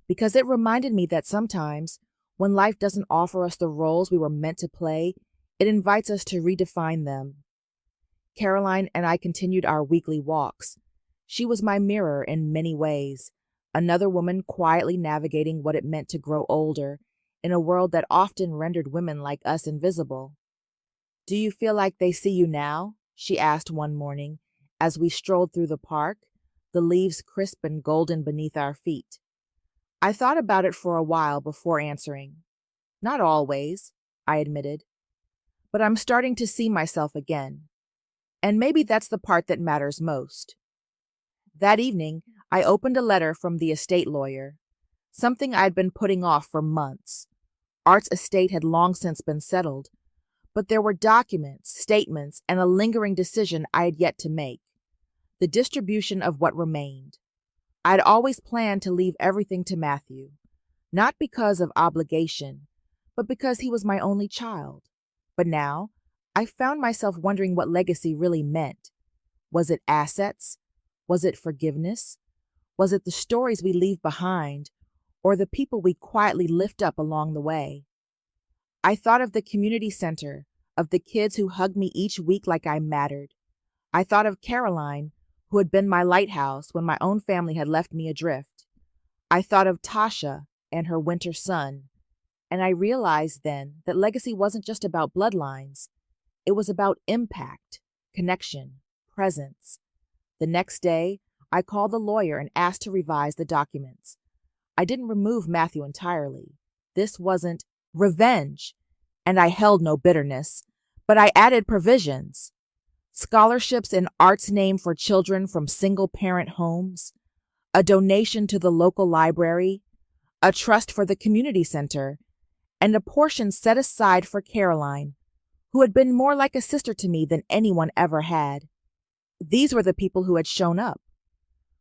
Speaker 1: because it reminded me that sometimes, when life doesn't offer us the roles we were meant to play, it invites us to redefine them. Caroline and I continued our weekly walks. She was my mirror in many ways, another woman quietly navigating what it meant to grow older in a world that often rendered women like us invisible. Do you feel like they see you now? She asked one morning as we strolled through the park, the leaves crisp and golden beneath our feet. I thought about it for a while before answering. Not always, I admitted, but I'm starting to see myself again. And maybe that's the part that matters most. That evening, I opened a letter from the estate lawyer, something I'd been putting off for months. Art's estate had long since been settled, but there were documents, statements, and a lingering decision I had yet to make. The distribution of what remained. I'd always planned to leave everything to Matthew, not because of obligation, but because he was my only child. But now, I found myself wondering what legacy really meant. Was it assets? Was it forgiveness? Was it the stories we leave behind, or the people we quietly lift up along the way? I thought of the community center, of the kids who hugged me each week like I mattered. I thought of Caroline, who had been my lighthouse when my own family had left me adrift. I thought of Tasha and her winter son, and I realized then that legacy wasn't just about bloodlines. It was about impact, connection, presence. The next day, I called the lawyer and asked to revise the documents. I didn't remove Matthew entirely. This wasn't revenge, and I held no bitterness, but I added provisions. Scholarships in Art's name for children from single-parent homes, a donation to the local library, a trust for the community center, and a portion set aside for Caroline, who had been more like a sister to me than anyone ever had. These were the people who had shown up,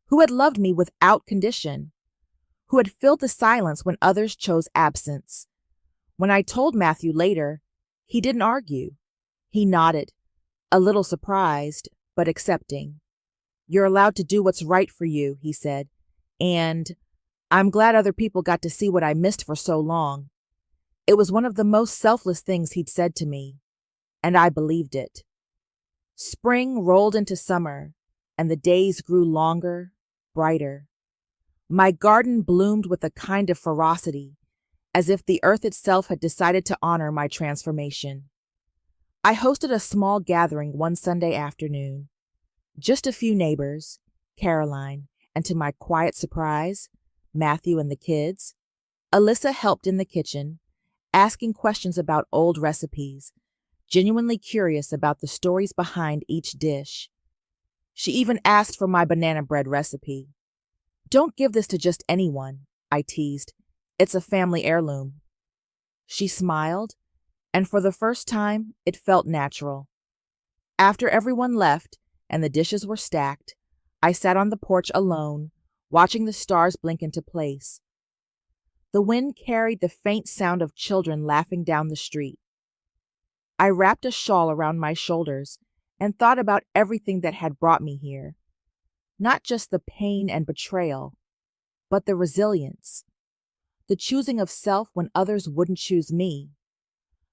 Speaker 1: who had loved me without condition, who had filled the silence when others chose absence. When I told Matthew later, he didn't argue. He nodded, a little surprised, but accepting. You're allowed to do what's right for you, he said, and I'm glad other people got to see what I missed for so long. It was one of the most selfless things he'd said to me, and I believed it. Spring rolled into summer, and the days grew longer, brighter. My garden bloomed with a kind of ferocity, as if the earth itself had decided to honor my transformation. I hosted a small gathering one Sunday afternoon. Just a few neighbors, Caroline, and to my quiet surprise, Matthew and the kids. Alyssa helped in the kitchen, asking questions about old recipes, genuinely curious about the stories behind each dish. She even asked for my banana bread recipe. Don't give this to just anyone, I teased. It's a family heirloom." She smiled, and for the first time, it felt natural. After everyone left and the dishes were stacked, I sat on the porch alone, watching the stars blink into place. The wind carried the faint sound of children laughing down the street. I wrapped a shawl around my shoulders and thought about everything that had brought me here. Not just the pain and betrayal, but the resilience. The choosing of self when others wouldn't choose me.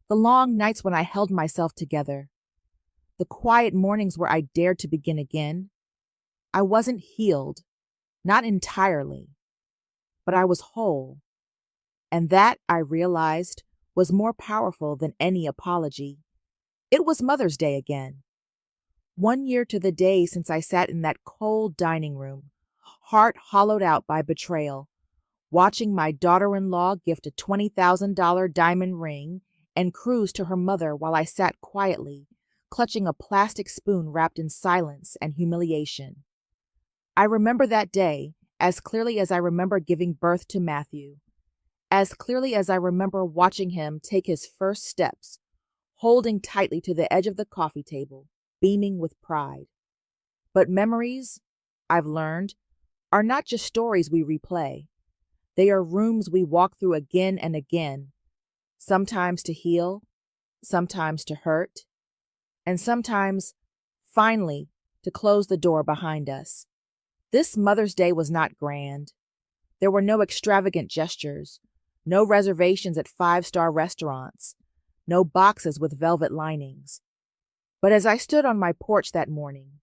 Speaker 1: The long nights when I held myself together. The quiet mornings where I dared to begin again. I wasn't healed, not entirely, but I was whole. And that, I realized, was more powerful than any apology. It was Mother's Day again. 1 year to the day since I sat in that cold dining room, heart hollowed out by betrayal, watching my daughter-in-law gift a $20,000 diamond ring and cruise to her mother while I sat quietly, clutching a plastic spoon wrapped in silence and humiliation. I remember that day as clearly as I remember giving birth to Matthew, as clearly as I remember watching him take his first steps, holding tightly to the edge of the coffee table, beaming with pride. But memories, I've learned, are not just stories we replay. They are rooms we walk through again and again, sometimes to heal, sometimes to hurt, and sometimes, finally, to close the door behind us. This Mother's Day was not grand. There were no extravagant gestures, no reservations at five-star restaurants, no boxes with velvet linings. But as I stood on my porch that morning,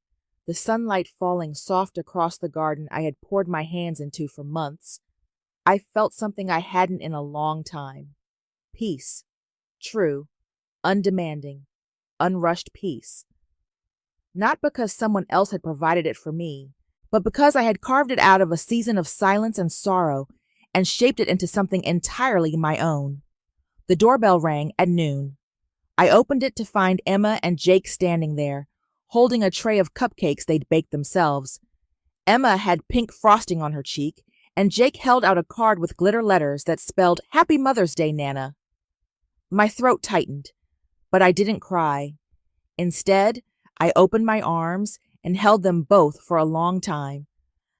Speaker 1: the sunlight falling soft across the garden I had poured my hands into for months, I felt something I hadn't in a long time. Peace. True, undemanding, unrushed peace. Not because someone else had provided it for me, but because I had carved it out of a season of silence and sorrow and shaped it into something entirely my own. The doorbell rang at noon. I opened it to find Emma and Jake standing there, holding a tray of cupcakes they'd baked themselves. Emma had pink frosting on her cheek, and Jake held out a card with glitter letters that spelled "Happy Mother's Day, Nana." My throat tightened, but I didn't cry. Instead, I opened my arms and held them both for a long time,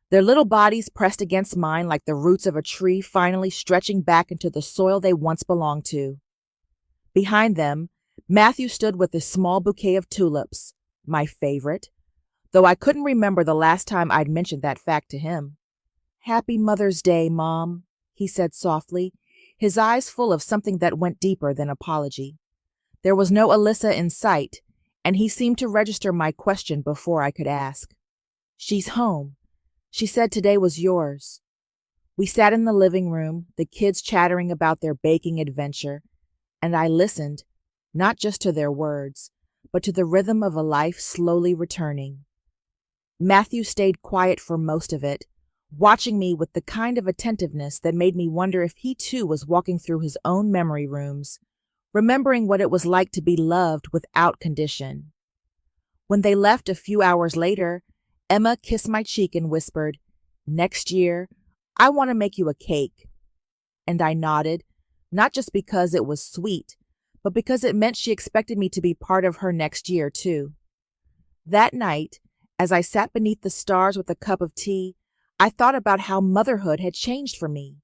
Speaker 1: their little bodies pressed against mine like the roots of a tree finally stretching back into the soil they once belonged to. Behind them, Matthew stood with a small bouquet of tulips, my favorite, though I couldn't remember the last time I'd mentioned that fact to him. "Happy Mother's Day, Mom," he said softly, his eyes full of something that went deeper than apology. There was no Alyssa in sight, and he seemed to register my question before I could ask. "She's home. She said today was yours." We sat in the living room, the kids chattering about their baking adventure, and I listened, not just to their words, but to the rhythm of a life slowly returning. Matthew stayed quiet for most of it, watching me with the kind of attentiveness that made me wonder if he too was walking through his own memory rooms, remembering what it was like to be loved without condition. When they left a few hours later, Emma kissed my cheek and whispered, "Next year, I want to make you a cake." And I nodded, not just because it was sweet, but because it meant she expected me to be part of her next year, too. That night, as I sat beneath the stars with a cup of tea, I thought about how motherhood had changed for me.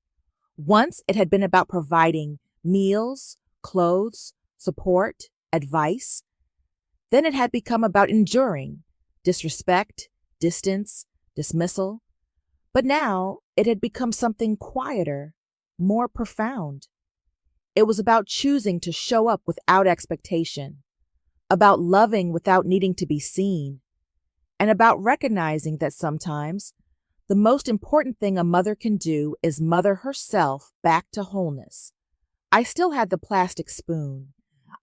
Speaker 1: Once it had been about providing meals, clothes, support, advice. Then it had become about enduring disrespect, distance, dismissal. But now it had become something quieter, more profound. It was about choosing to show up without expectation, about loving without needing to be seen, and about recognizing that sometimes the most important thing a mother can do is mother herself back to wholeness. I still had the plastic spoon.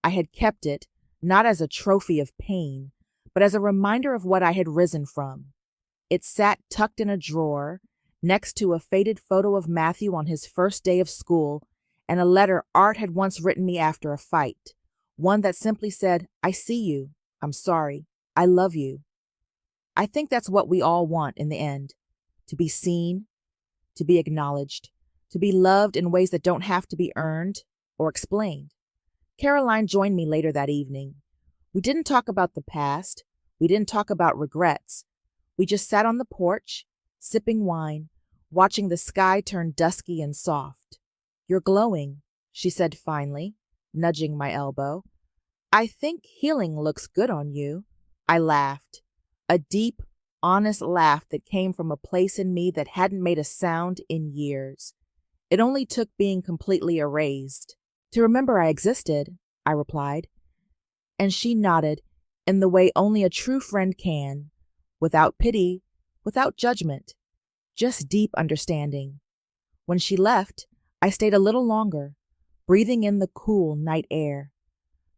Speaker 1: I had kept it, not as a trophy of pain, but as a reminder of what I had risen from. It sat tucked in a drawer, next to a faded photo of Matthew on his first day of school and a letter Art had once written me after a fight, one that simply said, "I see you, I'm sorry, I love you." I think that's what we all want in the end, to be seen, to be acknowledged, to be loved in ways that don't have to be earned or explained. Caroline joined me later that evening. We didn't talk about the past. We didn't talk about regrets. We just sat on the porch, sipping wine, watching the sky turn dusky and soft. "You're glowing," she said finally, nudging my elbow. "I think healing looks good on you." I laughed, a deep, honest laugh that came from a place in me that hadn't made a sound in years. It only took being completely erased to remember I existed, I replied. And she nodded in the way only a true friend can, without pity, without judgment, just deep understanding. When she left, I stayed a little longer, breathing in the cool night air.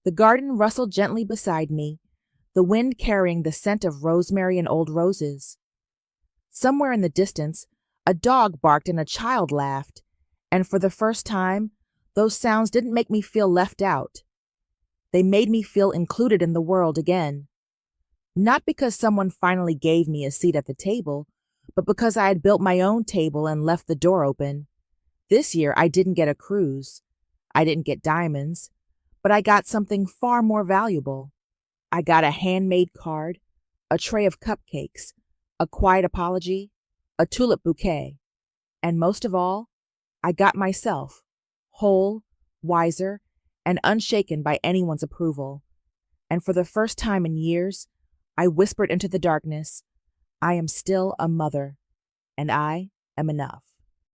Speaker 1: The garden rustled gently beside me, the wind carrying the scent of rosemary and old roses. Somewhere in the distance, a dog barked and a child laughed, and for the first time, those sounds didn't make me feel left out. They made me feel included in the world again. Not because someone finally gave me a seat at the table, but because I had built my own table and left the door open. This year, I didn't get a cruise. I didn't get diamonds, but I got something far more valuable. I got a handmade card, a tray of cupcakes, a quiet apology, a tulip bouquet, and most of all, I got myself, whole, wiser, and unshaken by anyone's approval. And for the first time in years, I whispered into the darkness, "I am still a mother, and I am enough."